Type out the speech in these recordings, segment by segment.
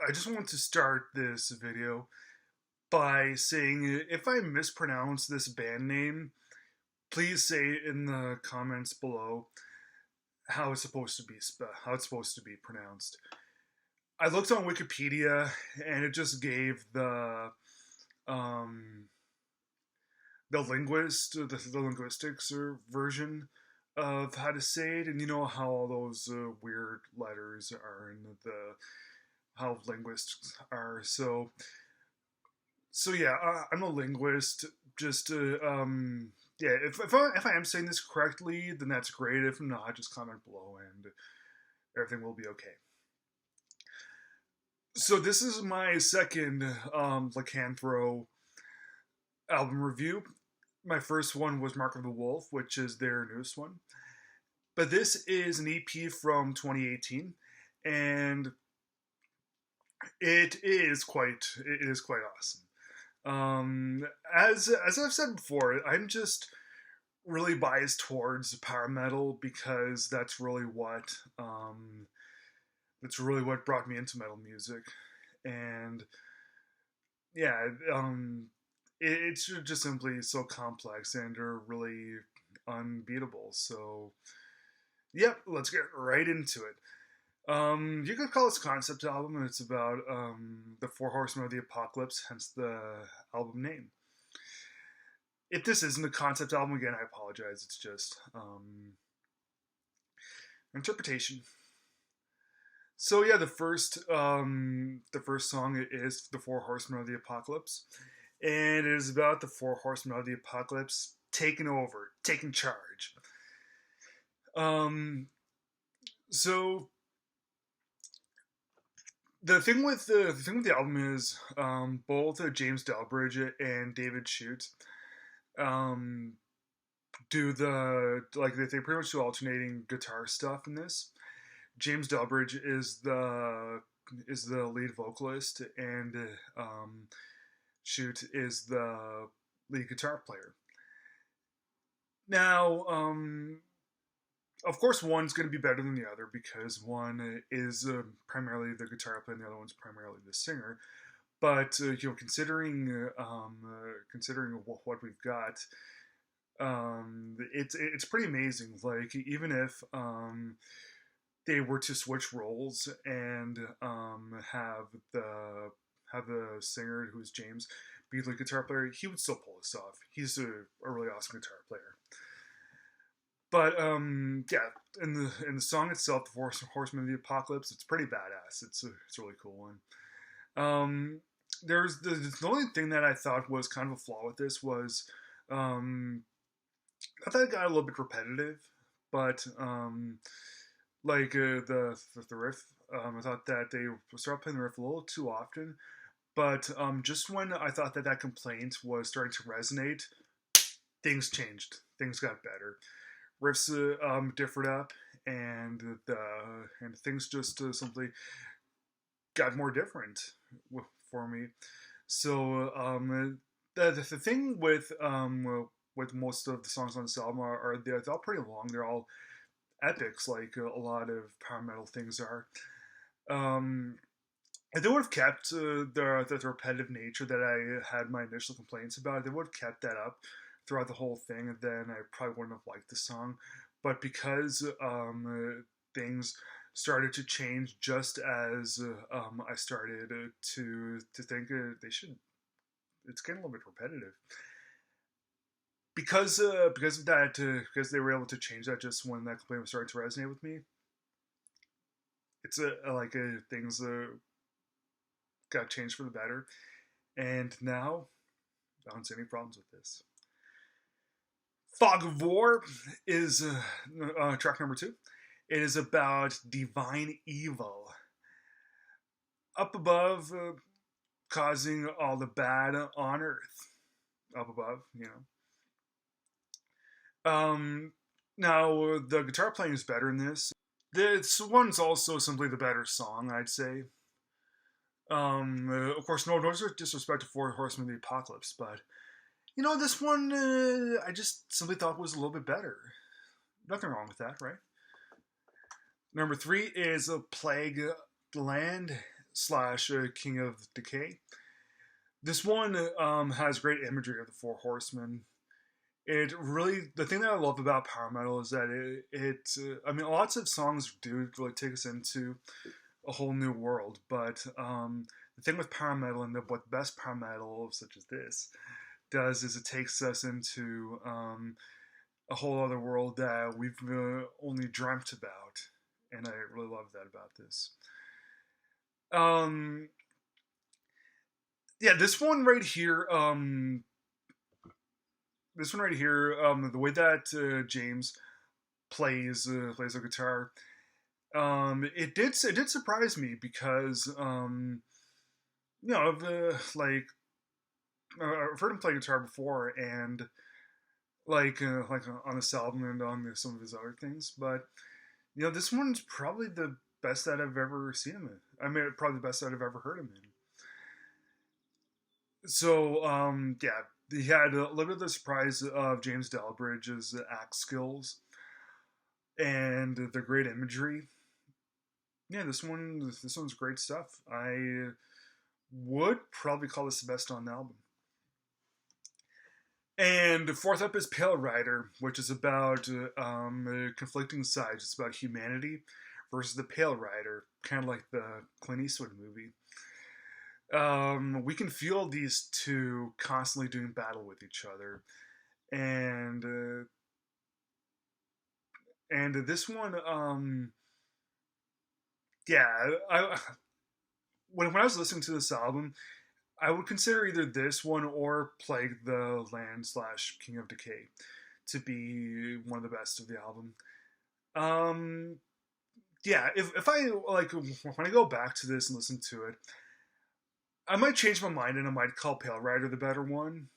I just want to start this video by saying if I mispronounce this band name, please say in the comments below how it's supposed to be pronounced. I looked on Wikipedia and it just gave um, the linguistics version of how to say it, and you know how all those weird letters are in the how linguists are. So yeah, I'm a linguist. Just yeah, if I am saying this correctly, then that's great. If not, just comment below and everything will be okay. So this is my second Lycanthro album review. My first one was Mark of the Wolf, which is their newest one. But this is an EP from 2018, and it is quite awesome. As I've said before, I'm just really biased towards power metal because that's really what brought me into metal music, and yeah, it's just simply so complex and are really unbeatable. So yep, let's get right into it. You could call this a concept album, and it's about the four horsemen of the apocalypse, hence the album name. If this isn't a concept album, again, I apologize. It's just interpretation. So yeah, the first song is the four horsemen of the apocalypse, and it is about the four horsemen of the apocalypse taking over, taking charge. Um, so the thing with the album is both James Delbridge and David Shute um, do they pretty much do alternating guitar stuff in this. James Delbridge is the lead vocalist, and Shute is the lead guitar player. Now, of course, one's going to be better than the other because one is primarily the guitar player, and the other one's primarily the singer. But considering what we've got, it's pretty amazing. Like even if they were to switch roles and have the singer, who's James, be the guitar player, he would still pull this off. He's a really awesome guitar player. But yeah, in the song itself, the Horsemen of the Apocalypse, it's pretty badass. It's a really cool one. There's the only thing that I thought was kind of a flaw with this was I thought it got a little bit repetitive, but the riff, I thought that they started playing the riff a little too often. But just when I thought that complaint was starting to resonate, things changed. Things got better. Riffs differed up, and things just simply got more different for me. So the thing with most of the songs on this album are they're all pretty long. They're all epics, like a lot of power metal things are. If they would have kept the repetitive nature that I had my initial complaints about, they would have kept that up throughout the whole thing, and then I probably wouldn't have liked the song. But because things started to change just as I started to think they should, it's getting a little bit repetitive. Because of that, because they were able to change that just when that complaint was starting to resonate with me, it's things got changed for the better, and now I don't see any problems with this. Fog of War is track number 2. It is about divine evil up above, causing all the bad on Earth. Up above, you know. Now the guitar playing is better in this. This one's also simply the better song, I'd say. Of course, no disrespect to Four Horsemen of the Apocalypse, but this one I just simply thought was a little bit better. Nothing wrong with that, right? Number 3 is a Plague Land. slash King of Decay. This one has great imagery of the Four Horsemen. It really, the thing that I love about power metal is that I mean, lots of songs do really take us into a whole new world, but the thing with power metal and what the best power metal, such as this, does is it takes us into a whole other world that we've only dreamt about, and I really love that about this. Um, yeah, this one right here, the way that James plays the guitar, it did surprise me because I've heard him play guitar before, and like on this album and on some of his other things, but this one's probably the best that I've ever seen him in. I mean, probably the best that I've ever heard him in. So yeah, he had a little bit of the surprise of James Delbridge's act skills and the great imagery. Yeah, this one's great stuff. I would probably call this the best on the album. And fourth up is Pale Rider, which is about conflicting sides. It's about humanity versus the Pale Rider, kind of like the Clint Eastwood movie. We can feel these two constantly doing battle with each other, and this one, yeah, when I was listening to this album, I would consider either this one or Plague the Land slash King of Decay to be one of the best of the album. Um, yeah, if I when I go back to this and listen to it, I might change my mind and I might call Pale Rider the better one.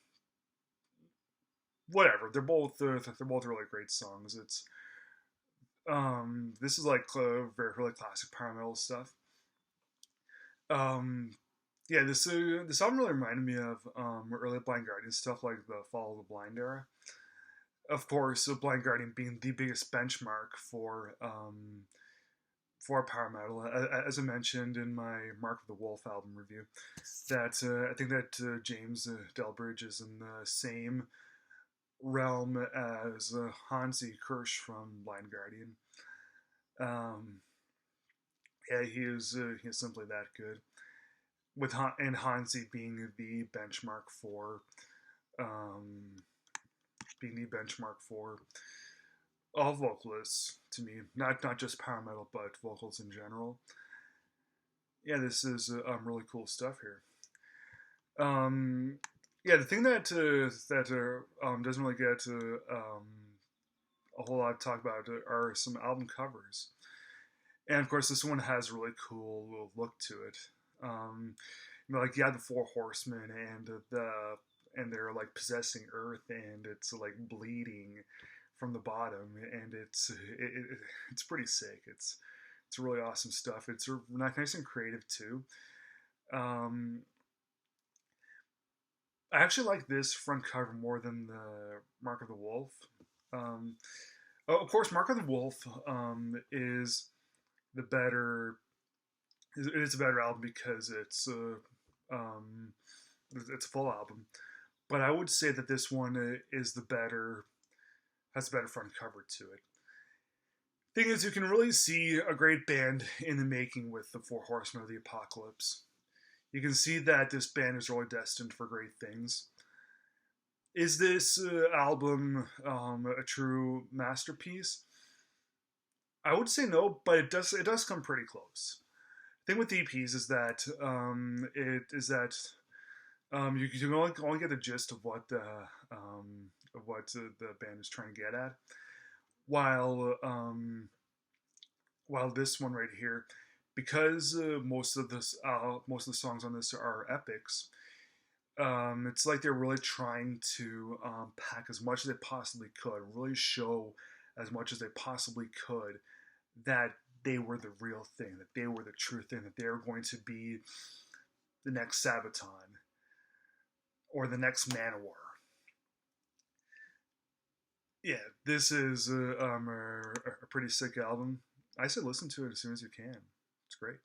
Whatever, they're both really great songs. It's this is like very really classic power metal stuff. Um, yeah, this album really reminded me of early Blind Guardian stuff, like the Fall of the Blind era. Of course, Blind Guardian being the biggest benchmark for power metal, as I mentioned in my Mark of the Wolf album review. That I think that James Delbridge is in the same realm as Hansi Kirsch from Blind Guardian. Um, yeah, he is simply that good. And Hansi um, being the benchmark for all vocalists to me, not just power metal, but vocals in general. Yeah, this is really cool stuff here. Um, yeah, the thing that doesn't really get a whole lot of talk about are some album covers, and of course, this one has a really cool look to it. Um, like you have the Four Horsemen and they're like possessing Earth, and it's like bleeding from the bottom, and it's pretty sick. It's really awesome stuff. It's nice and creative too. Um, I actually like this front cover more than the Mark of the Wolf. Um, of course, Mark of the Wolf is the better. It's a better album because um, it's a full album. But I would say that this one is the better, has a better front cover to it. Thing is, you can really see a great band in the making with the Four Horsemen of the Apocalypse. You can see that this band is really destined for great things. Is this album a true masterpiece? I would say no, but it does come pretty close. The thing with EPs is that you can only get the gist of what the band is trying to get at, while this one right here, because most of the songs on this are epics. It's like they're really trying to pack as much as they possibly could, really show as much as they possibly could that they were the real thing, that they were the true thing, that they were going to be the next Sabaton or the next Manowar. Yeah, this is a pretty sick album. I said listen to it as soon as you can. It's great.